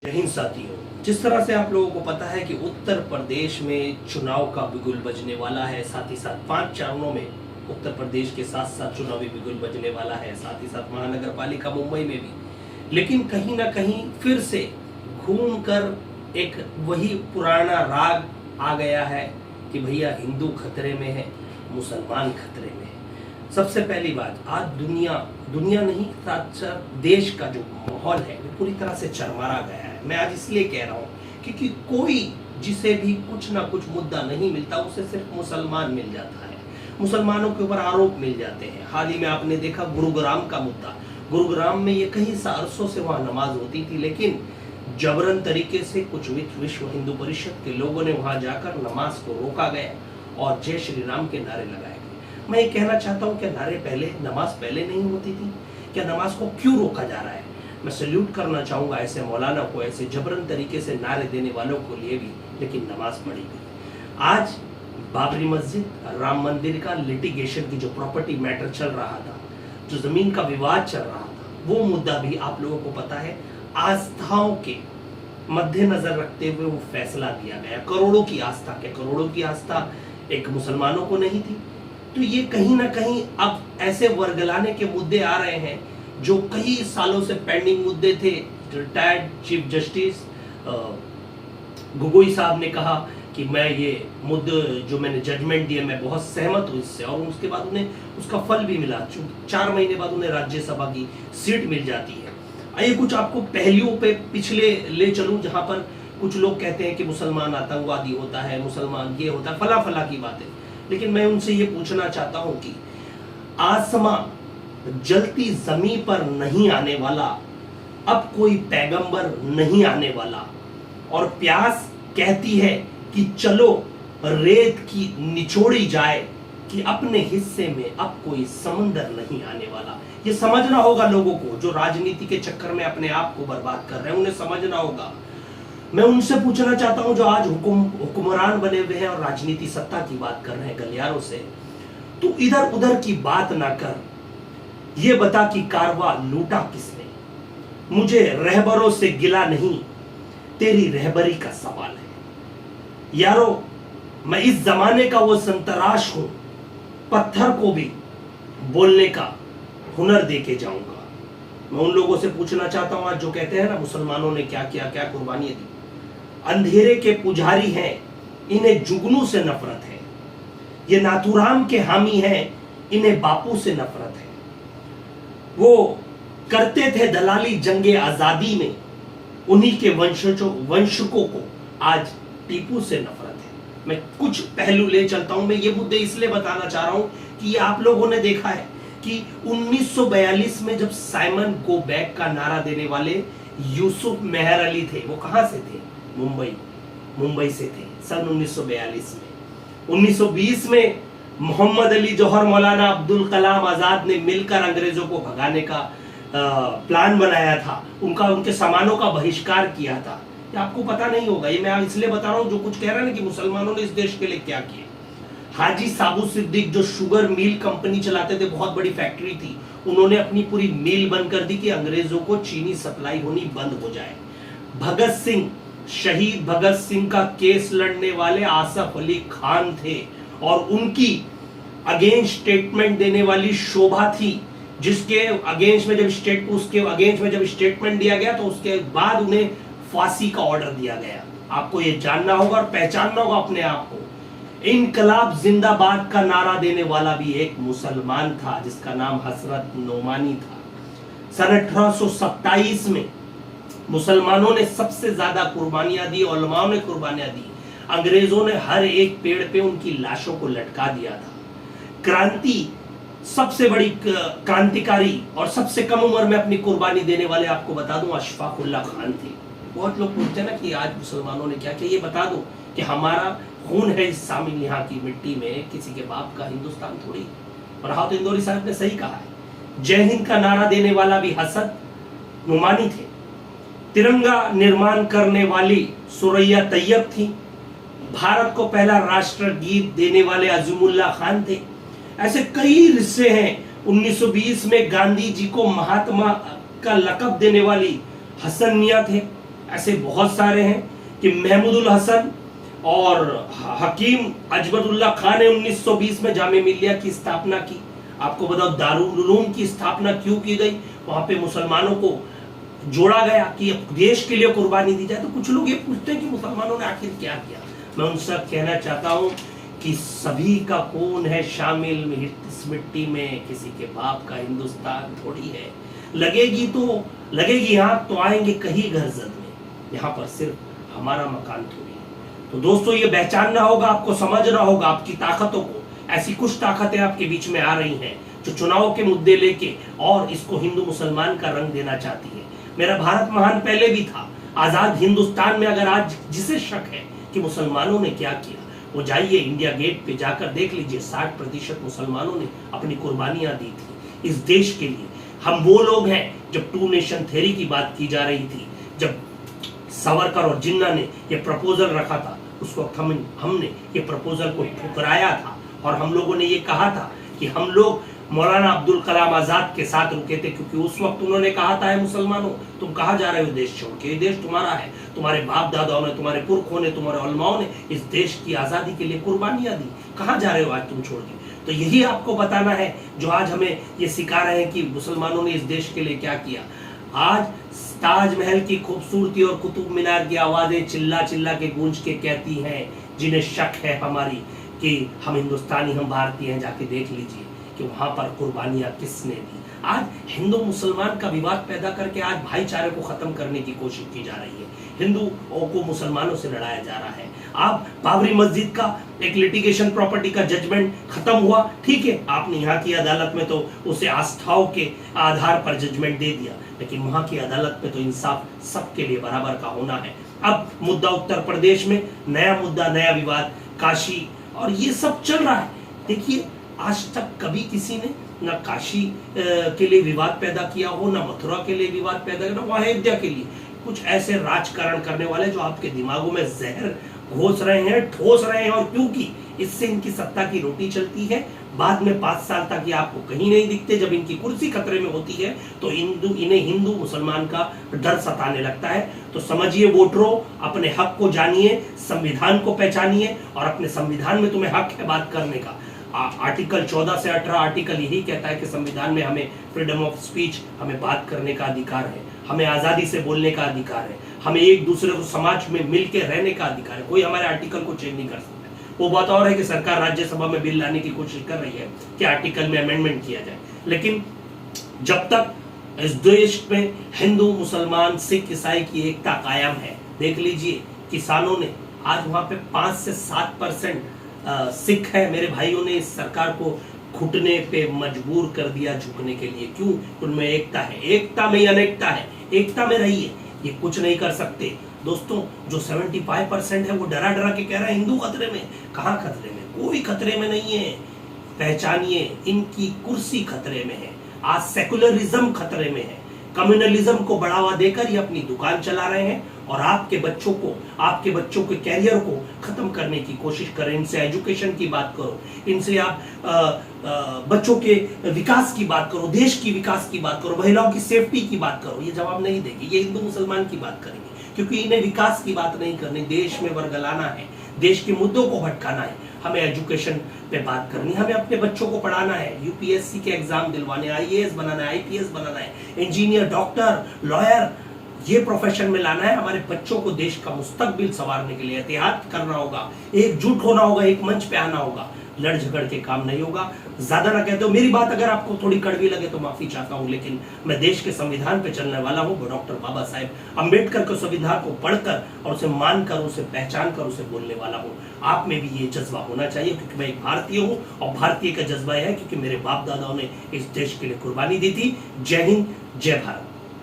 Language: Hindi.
जय हिंद साथियों, जिस तरह से आप लोगों को पता है कि उत्तर प्रदेश में चुनाव का बिगुल बजने वाला है, साथ ही साथ 5 चरणों में उत्तर प्रदेश के साथ साथ चुनावी बिगुल बजने वाला है, साथ ही साथ महानगर पालिका मुंबई में भी। लेकिन कहीं ना कहीं फिर से घूमकर एक वही पुराना राग आ गया है कि भैया हिंदू खतरे में है, मुसलमान खतरे में है। सबसे पहली बात, आज दुनिया नहीं, साथ देश का जो माहौल है वो पूरी तरह से चरमरा गया है। मैं आज इसलिए कह रहा हूँ क्योंकि कोई जिसे भी कुछ ना कुछ मुद्दा नहीं मिलता उसे सिर्फ मुसलमान मिल जाता है, मुसलमानों के ऊपर आरोप मिल जाते हैं। हाल ही में आपने देखा गुरुग्राम का मुद्दा, गुरुग्राम में ये कई अरसों से वहाँ नमाज होती थी, लेकिन जबरन तरीके से कुछ विश्व हिंदू परिषद के लोगों ने वहां जाकर नमाज को रोका गया और जय श्री राम के नारे लगाए गए। मैं ये कहना चाहता हूँ, क्या नमाज पहले नहीं होती थी? क्या नमाज को क्यों रोका जा रहा है? मैं सल्यूट करना चाहूंगा ऐसे मौलाना को, ऐसे जबरन तरीके से नारे देने वालों को लिए भी, लेकिन नमाज पढ़ी गई। आज बाबरी मस्जिद, राम मंदिर का लिटिगेशन की जो प्रॉपर्टी मैटर चल रहा था, जो जमीन का विवाद चल रहा था, वो मुद्दा भी आप लोगों को पता है आस्थाओं के मद्देनजर रखते हुए वो फैसला दिया गया। करोड़ों की आस्था एक मुसलमानों को नहीं थी। तो ये कहीं ना कहीं अब ऐसे वर्गलाने के मुद्दे आ रहे हैं जो कई सालों से पेंडिंग मुद्दे थे। रिटायर्ड चीफ जस्टिस गोगोई साहब ने कहा कि मैं ये मुद्दे जो मैंने जजमेंट दिया मैं बहुत सहमत हूँ इससे, और उसके बाद उन्हें उसका फल भी मिला। 4 महीने बाद उन्हें राज्यसभा की सीट मिल जाती है। आइए कुछ आपको पहलुओं पे पिछले ले चलूं, जहां पर कुछ लोग कहते हैं कि मुसलमान आतंकवादी होता है, मुसलमान ये होता है, फला की बातें। लेकिन मैं उनसे ये पूछना चाहता हूं कि आसमां जलती जमीन पर नहीं आने वाला, अब कोई पैगंबर नहीं आने वाला, और प्यास कहती है कि चलो रेत की निचोड़ी जाए, कि अपने हिस्से में अब कोई समंदर नहीं आने वाला। ये समझना होगा लोगों को, जो राजनीति के चक्कर में अपने आप को बर्बाद कर रहे हैं, उन्हें समझना होगा। मैं उनसे पूछना चाहता हूं जो आज हुक्मरान बने हुए हैं और राजनीति सत्ता की बात कर रहे हैं गलियारों से, तू इधर उधर की बात ना कर, ये बता कि कारवा लूटा किसने? मुझे रहबरों से गिला नहीं, तेरी रहबरी का सवाल है। यारो, मैं इस जमाने का वो संतराश हूं, पत्थर को भी बोलने का हुनर देके जाऊंगा। मैं उन लोगों से पूछना चाहता हूं आज जो कहते हैं ना मुसलमानों ने क्या किया, क्या कुर्बानियां दी। अंधेरे के पुजारी हैं, इन्हें जुगनू से नफरत है। ये नाथुराम के हामी हैं, इन्हें बापू से नफरत है। वो करते थे दलाली जंगे आजादी में, उन्हीं के वंशकों को आज टीपू से नफरत है। मैं कुछ पहलू ले चलता हूं। मैं ये मुद्दे इसलिए बताना चाह रहा हूं कि ये आप लोगों ने देखा है कि 1942 में जब साइमन गो बैक का नारा देने वाले यूसुफ मेहर अली थे, वो कहां से थे? मुंबई से थे सन 1942 में। 1920 में मोहम्मद अली जौहर, मौलाना अब्दुल कलाम आजाद ने मिलकर अंग्रेजों को भगाने का प्लान बनाया था, उनके सामानों का बहिष्कार किया था। ये आपको पता नहीं होगा, ये मैं इसलिए बता रहा हूं जो कुछ कह रहे हैं ना कि मुसलमानों ने इस देश के लिए क्या किया। हाजी साबू सिद्दीक जो शुगर मिल कंपनी चलाते थे, बहुत बड़ी फैक्ट्री थी, उन्होंने अपनी पूरी मिल बंद कर दी कि अंग्रेजों को चीनी सप्लाई होनी बंद हो जाए। भगत सिंह, शहीद भगत सिंह का केस लड़ने वाले आसफ अली खान थे, और उनकी अगेंस्ट स्टेटमेंट देने वाली शोभा थी, जिसके अगेंस्ट में जब स्टेटमेंट दिया गया तो उसके बाद उन्हें फांसी का ऑर्डर दिया गया। आपको ये जानना होगा और पहचानना होगा अपने आप को। इनकलाब जिंदाबाद का नारा देने वाला भी एक मुसलमान था, जिसका नाम हजरत नोमानी था। सन 1827 में मुसलमानों ने सबसे ज्यादा कुर्बानियां दी, उलमाओं ने कुर्बानियां दी। अंग्रेजों ने हर एक पेड़ पे उनकी लाशों को लटका दिया था। क्रांति, सबसे बड़ी क्रांतिकारी और सबसे कम उम्र में अपनी कुर्बानी देने वाले आपको बता दूं अशफाक उल्लाह खान थे। बहुत लोग पूछते हैं ना कि आज मुसलमानों ने क्या किया, ये बता दो कि हमारा खून है इस शामिल यहाँ की मिट्टी में, किसी के बाप का हिंदुस्तान थोड़ी। और राहत इंदौरी साहब ने सही कहा है। जय हिंद का नारा देने वाला भी हसद नुमानी थे। तिरंगा निर्माण करने वाली सुरैया तैयब थी। भारत को पहला राष्ट्र गीत देने वाले अज़ीमुल्लाह खान थे। ऐसे कई रिश्ते हैं। 1920 में गांधी जी को महात्मा का लकब देने वाली हसन मियां थे। ऐसे बहुत सारे हैं कि महमूदुल हसन और हकीम अजमतुल्ला खान ने 1920 में जामे मिलिया की स्थापना की। आपको बताओ दारुल उलूम की स्थापना क्यों की गई? वहां पे मुसलमानों को जोड़ा गया कि देश के लिए कुर्बानी दी जाए। तो कुछ लोग ये पूछते हैं कि मुसलमानों ने आखिर क्या किया। मैं उनसे कहना चाहता हूं कि सभी का खून है शामिल इस मिट्टी में, किसी के बाप का हिंदुस्तान थोड़ी है। लगेगी आंख तो आएंगे कहीं घर जद में, यहाँ पर सिर्फ हमारा मकान थोड़ी है। तो दोस्तों ये पहचानना होगा, आपको समझना होगा आपकी ताकतों को। ऐसी कुछ ताकतें आपके बीच में आ रही हैं जो चुनाव के मुद्दे लेके और इसको हिंदू मुसलमान का रंग देना चाहती है। मेरा भारत महान पहले भी था। आजाद हिंदुस्तान में अगर आज जिसे शक है कि मुसलमानों ने क्या किया, वो जाइए इंडिया गेट पे जाकर देख लीजिए। 60% मुसलमानों ने अपनी कुर्बानियां दी थी इस देश के लिए। हम वो लोग हैं, जब 2 नेशन थ्योरी की बात की जा रही थी, जब सावरकर और जिन्ना ने ये प्रपोजल रखा था, उस वक्त हमने ये प्रपोजल को ठुकराया था और हम लोगों ने ये कहा था कि हम लोग मौलाना अब्दुल कलाम आजाद के साथ रुके थे, क्योंकि उस वक्त उन्होंने कहा था, मुसलमानों तुम कहां जा रहे हो देश छोड़ के? ये देश तुम्हारा है, तुम्हारे बाप दादाओं ने, तुम्हारे पुरखों ने, तुम्हारे उलमाओं ने इस देश की आजादी के लिए कुर्बानियां दी। कहां जा रहे हो आज तुम छोड़ के? तो यही आपको बताना है जो आज हमें ये सिखा रहे हैं कि मुसलमानों ने इस देश के लिए क्या किया। आज ताजमहल की खूबसूरती और कुतुब मीनार की आवाजें चिल्ला चिल्ला के गूंज के कहती हैं, जिन्हें शक है हमारी कि हम हिंदुस्तानी, हम भारतीय हैं, जाके देख लीजिए कि वहां पर कुर्बानियां किसने दी। आज हिंदू मुसलमान का विवाद पैदा करके आज भाईचारे को खत्म करने की कोशिश की जा रही है। हिंदुओं को मुसलमानों से लड़ाया जा रहा है। आप बाबरी मस्जिद का एक लिटिगेशन प्रॉपर्टी का जजमेंट खत्म हुआ, ठीक है, आपने यहाँ की अदालत में तो उसे आस्थाओं के आधार पर जजमेंट दे दिया, लेकिन वहां की अदालत में तो इंसाफ सबके लिए बराबर का होना है। अब मुद्दा उत्तर प्रदेश में, नया मुद्दा, नया विवाद, काशी, और ये सब चल रहा है। देखिए आज तक कभी किसी ने ना काशी के लिए विवाद पैदा किया हो, ना मथुरा के लिए विवाद पैदा किया, ना अयोध्या के लिए। कुछ ऐसे राजकारण करने वाले जो आपके दिमागों में जहर घोष रहे हैं, ठोस रहे हैं, और क्योंकि इससे इनकी सत्ता की रोटी चलती है। बाद में 5 साल तक ये आपको कहीं नहीं दिखते। जब इनकी कुर्सी खतरे में होती है तो इन्हें हिंदू मुसलमान का डर सताने लगता है। तो समझिए वोटरों, अपने हक को जानिए, संविधान को पहचानिए, और अपने संविधान में तुम्हें हक है बात करने का। आर्टिकल 14 से 18 आर्टिकल यही कहता है कि संविधान में हमें फ्रीडम ऑफ स्पीच, हमें बात करने का अधिकार है, हमें आजादी से बोलने का अधिकार है, हमें एक दूसरे को समाज में मिलकर रहने का अधिकार है। कोई हमारे आर्टिकल को चेंज नहीं कर सकता। वो बात और है कि सरकार राज्यसभा में बिल लाने की कोशिश कर रही है कि आर्टिकल में अमेंडमेंट किया जाए, लेकिन जब तक इस देश में हिंदू मुसलमान सिख ईसाई की एकता कायम है, देख लीजिए किसानों ने आज वहां पे 5 से 7% सिख है मेरे भाइयों ने इस सरकार को घुटने पे मजबूर कर दिया झुकने के लिए। क्यों? उनमें एकता है, एकता में ही अनेकता है, एकता में रहिए, ये कुछ नहीं कर सकते। दोस्तों जो 75% है वो डरा डरा के कह रहा है हिंदू खतरे में। कहाँ खतरे में? कोई खतरे में नहीं है। पहचानिए, इनकी कुर्सी खतरे में है। आज सेकुलरिज्म खतरे में है। कम्युनलिज्म को बढ़ावा देकर ये अपनी दुकान चला रहे हैं और आपके बच्चों के कैरियर को खत्म करने की कोशिश करें। इनसे एजुकेशन की बात करो, इनसे आप बच्चों के विकास की बात करो, देश की विकास की बात करो, महिलाओं की सेफ्टी की बात करो, ये जवाब नहीं देंगे। ये हिंदू मुसलमान की बात करेंगे, क्योंकि इन्हें विकास की बात नहीं करनी, देश में वर्गलाना है, देश के मुद्दों को भटकाना है। हमें एजुकेशन पे बात करनी, हमें अपने बच्चों को पढ़ाना है, यूपीएससी के एग्जाम दिलवाने, आईएएस बनाना है, आईपीएस बनाना है, इंजीनियर, डॉक्टर, लॉयर, ये प्रोफेशन में लाना है। हमारे बच्चों को देश का मुस्तकबिल संवारने के लिए एहतियात करना होगा, एकजुट होना होगा, एक मंच पे आना होगा। लड़ झगड़ के काम नहीं होगा। ज्यादा ना कहते हो, मेरी बात अगर आपको थोड़ी कड़वी लगे तो माफी चाहता हूं, लेकिन मैं देश के संविधान पे चलने वाला हूं। डॉक्टर बाबा साहेब अम्बेडकर के संविधान को पढ़कर और उसे मानकर, उसे पहचान कर, उसे बोलने वाला हूं। आप में भी ये जज्बा होना चाहिए, क्योंकि मैं एक भारतीय हूं और भारतीय का जज्बा है क्योंकि मेरे बाप दादाओं ने इस देश के लिए कुर्बानी दी थी। जय हिंद, जय भारत।